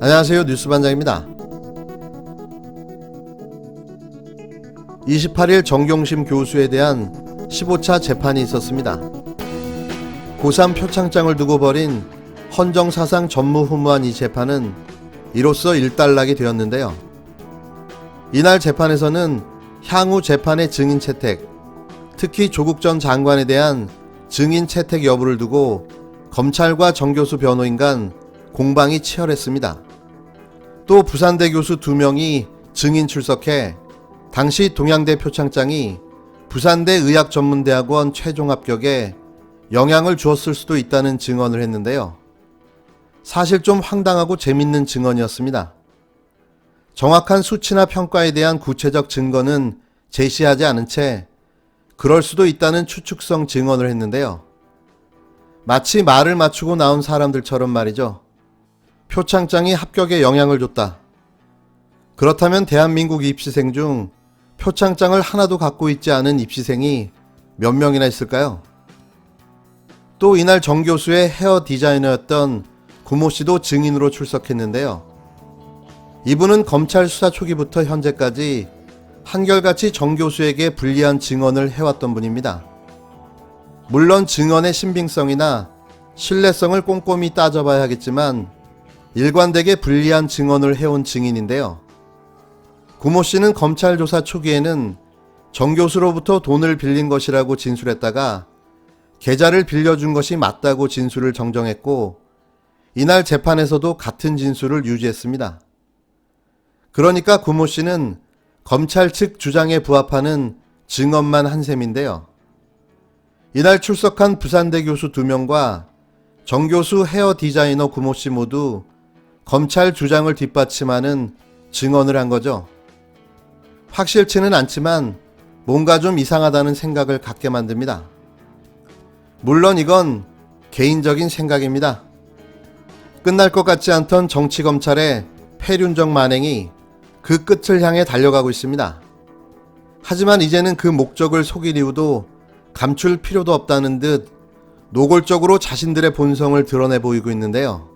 안녕하세요. 뉴스반장입니다. 28일 정경심 교수에 대한 15차 재판이 있었습니다. 고3 표창장을 두고 벌인 헌정사상 전무후무한 이 재판은 이로써 일단락이 되었는데요. 이날 재판에서는 향후 재판의 증인 채택, 특히 조국 전 장관에 대한 증인 채택 여부를 두고 검찰과 정 교수 변호인 간 공방이 치열했습니다. 또 부산대 교수 2명이 증인 출석해 당시 동양대 표창장이 부산대 의학전문대학원 최종 합격에 영향을 주었을 수도 있다는 증언을 했는데요. 사실 좀 황당하고 재밌는 증언이었습니다. 정확한 수치나 평가에 대한 구체적 증거는 제시하지 않은 채 그럴 수도 있다는 추측성 증언을 했는데요. 마치 말을 맞추고 나온 사람들처럼 말이죠. 표창장이 합격에 영향을 줬다. 그렇다면 대한민국 입시생 중 표창장을 하나도 갖고 있지 않은 입시생이 몇 명이나 있을까요? 또 이날 정 교수의 헤어 디자이너였던 구모 씨도 증인으로 출석했는데요. 이분은 검찰 수사 초기부터 현재까지 한결같이 정 교수에게 불리한 증언을 해왔던 분입니다. 물론 증언의 신빙성이나 신뢰성을 꼼꼼히 따져봐야 하겠지만 일관되게 불리한 증언을 해온 증인인데요. 구모 씨는 검찰 조사 초기에는 정 교수로부터 돈을 빌린 것이라고 진술했다가 계좌를 빌려준 것이 맞다고 진술을 정정했고 이날 재판에서도 같은 진술을 유지했습니다. 그러니까 구모 씨는 검찰 측 주장에 부합하는 증언만 한 셈인데요. 이날 출석한 부산대 교수 2명과 정 교수 헤어 디자이너 구모 씨 모두 검찰 주장을 뒷받침하는 증언을 한 거죠. 확실치는 않지만 뭔가 좀 이상하다는 생각을 갖게 만듭니다. 물론 이건 개인적인 생각입니다. 끝날 것 같지 않던 정치검찰의 폐륜적 만행이 그 끝을 향해 달려가고 있습니다. 하지만 이제는 그 목적을 속일 이유도 감출 필요도 없다는 듯 노골적으로 자신들의 본성을 드러내 보이고 있는데요.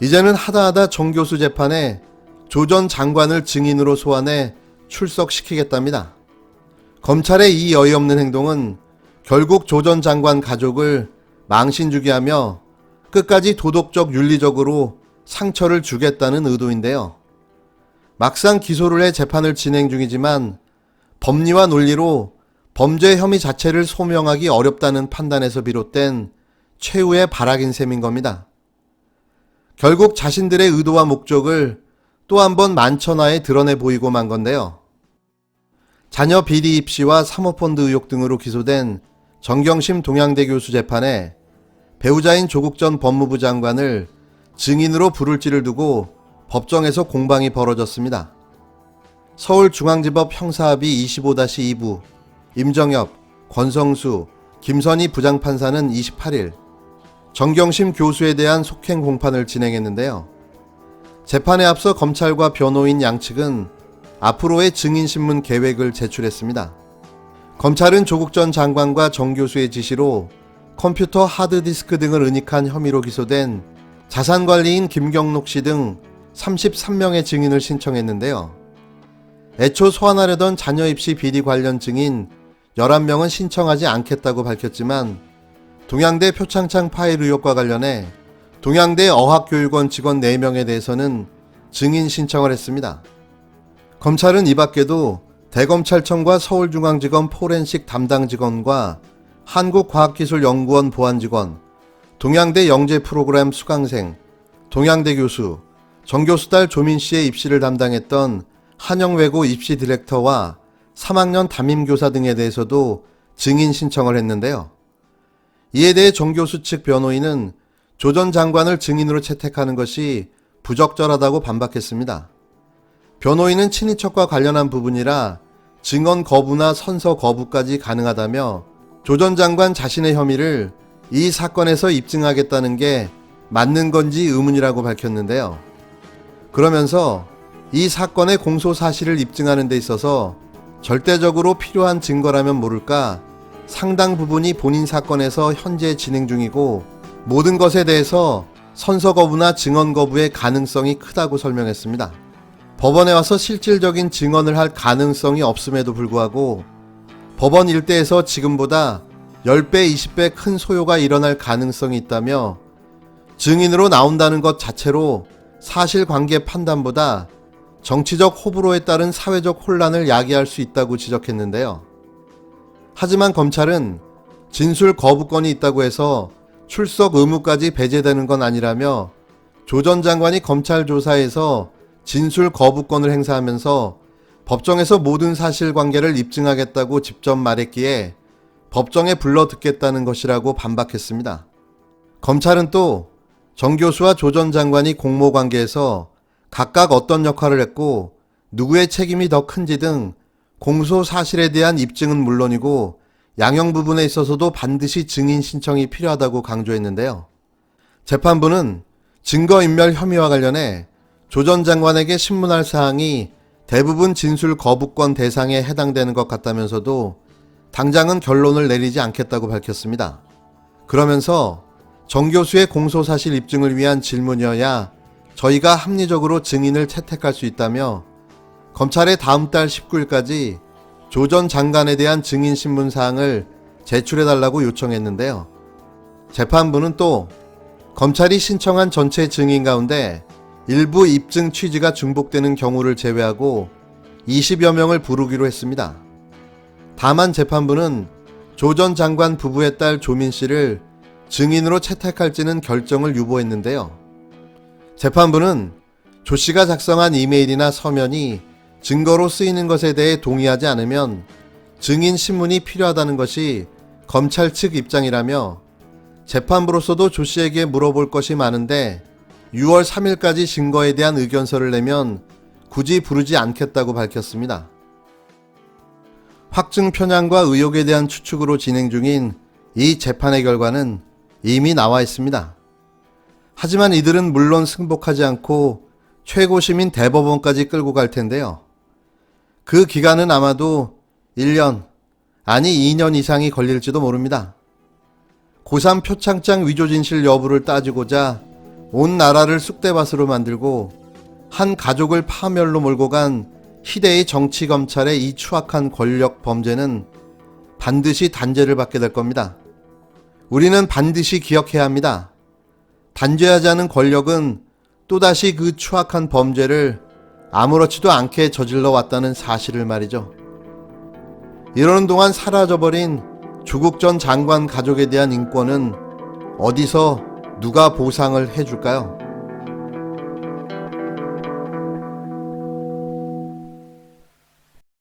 이제는 하다하다 정 교수 재판에 조 전 장관을 증인으로 소환해 출석시키겠답니다. 검찰의 이 어이없는 행동은 결국 조 전 장관 가족을 망신 주게 하며 끝까지 도덕적 윤리적으로 상처를 주겠다는 의도인데요. 막상 기소를 해 재판을 진행 중이지만 법리와 논리로 범죄 혐의 자체를 소명하기 어렵다는 판단에서 비롯된 최후의 발악인 셈인 겁니다. 결국 자신들의 의도와 목적을 또 한 번 만천하에 드러내 보이고 만 건데요. 자녀 비리 입시와 사모펀드 의혹 등으로 기소된 정경심 동양대 교수 재판에 배우자인 조국 전 법무부 장관을 증인으로 부를지를 두고 법정에서 공방이 벌어졌습니다. 서울중앙지법 형사합의 25-2부 임정엽, 권성수, 김선희 부장판사는 28일 정경심 교수에 대한 속행 공판을 진행했는데요. 재판에 앞서 검찰과 변호인 양측은 앞으로의 증인신문 계획을 제출했습니다. 검찰은 조국 전 장관과 정 교수의 지시로 컴퓨터 하드디스크 등을 은닉한 혐의로 기소된 자산관리인 김경록 씨 등 33명의 증인을 신청했는데요. 애초 소환하려던 자녀 입시 비리 관련 증인 11명은 신청하지 않겠다고 밝혔지만 동양대 표창장 파일 의혹과 관련해 동양대 어학교육원 직원 4명에 대해서는 증인 신청을 했습니다. 검찰은 이 밖에도 대검찰청과 서울중앙지검 포렌식 담당 직원과 한국과학기술연구원 보안직원, 동양대 영재 프로그램 수강생, 동양대 교수, 정 교수 딸 조민 씨의 입시를 담당했던 한영외고 입시 디렉터와 3학년 담임교사 등에 대해서도 증인 신청을 했는데요. 이에 대해 정 교수 측 변호인은 조 전 장관을 증인으로 채택하는 것이 부적절하다고 반박했습니다. 변호인은 친인척과 관련한 부분이라 증언 거부나 선서 거부까지 가능하다며 조 전 장관 자신의 혐의를 이 사건에서 입증하겠다는 게 맞는 건지 의문이라고 밝혔는데요. 그러면서 이 사건의 공소 사실을 입증하는 데 있어서 절대적으로 필요한 증거라면 모를까 상당 부분이 본인 사건에서 현재 진행 중이고 모든 것에 대해서 선서 거부나 증언 거부의 가능성이 크다고 설명했습니다. 법원에 와서 실질적인 증언을 할 가능성이 없음에도 불구하고 법원 일대에서 지금보다 10배, 20배 큰 소요가 일어날 가능성이 있다며 증인으로 나온다는 것 자체로 사실관계 판단보다 정치적 호불호에 따른 사회적 혼란을 야기할 수 있다고 지적했는데요. 하지만 검찰은 진술 거부권이 있다고 해서 출석 의무까지 배제되는 건 아니라며 조 전 장관이 검찰 조사에서 진술 거부권을 행사하면서 법정에서 모든 사실관계를 입증하겠다고 직접 말했기에 법정에 불러 듣겠다는 것이라고 반박했습니다. 검찰은 또 정 교수와 조 전 장관이 공모관계에서 각각 어떤 역할을 했고 누구의 책임이 더 큰지 등 공소 사실에 대한 입증은 물론이고 양형 부분에 있어서도 반드시 증인 신청이 필요하다고 강조했는데요. 재판부는 증거인멸 혐의와 관련해 조 전 장관에게 신문할 사항이 대부분 진술 거부권 대상에 해당되는 것 같다면서도 당장은 결론을 내리지 않겠다고 밝혔습니다. 그러면서 정 교수의 공소사실 입증을 위한 질문이어야 저희가 합리적으로 증인을 채택할 수 있다며 검찰에 다음 달 19일까지 조 전 장관에 대한 증인 신문 사항을 제출해달라고 요청했는데요. 재판부는 또 검찰이 신청한 전체 증인 가운데 일부 입증 취지가 중복되는 경우를 제외하고 20여 명을 부르기로 했습니다. 다만 재판부는 조 전 장관 부부의 딸 조민 씨를 증인으로 채택할지는 결정을 유보했는데요. 재판부는 조 씨가 작성한 이메일이나 서면이 증거로 쓰이는 것에 대해 동의하지 않으면 증인 신문이 필요하다는 것이 검찰 측 입장이라며 재판부로서도 조 씨에게 물어볼 것이 많은데 6월 3일까지 증거에 대한 의견서를 내면 굳이 부르지 않겠다고 밝혔습니다. 확증 편향과 의혹에 대한 추측으로 진행 중인 이 재판의 결과는 이미 나와 있습니다. 하지만 이들은 물론 승복하지 않고 최고심인 대법원까지 끌고 갈 텐데요. 그 기간은 아마도 1년, 아니 2년 이상이 걸릴지도 모릅니다. 고3 표창장 위조 진실 여부를 따지고자 온 나라를 쑥대밭으로 만들고 한 가족을 파멸로 몰고 간 희대의 정치검찰의 이 추악한 권력 범죄는 반드시 단죄를 받게 될 겁니다. 우리는 반드시 기억해야 합니다. 단죄하지 않은 권력은 또다시 그 추악한 범죄를 아무렇지도 않게 저질러 왔다는 사실을 말이죠. 이러는 동안 사라져버린 조국 전 장관 가족에 대한 인권은 어디서 누가 보상을 해줄까요?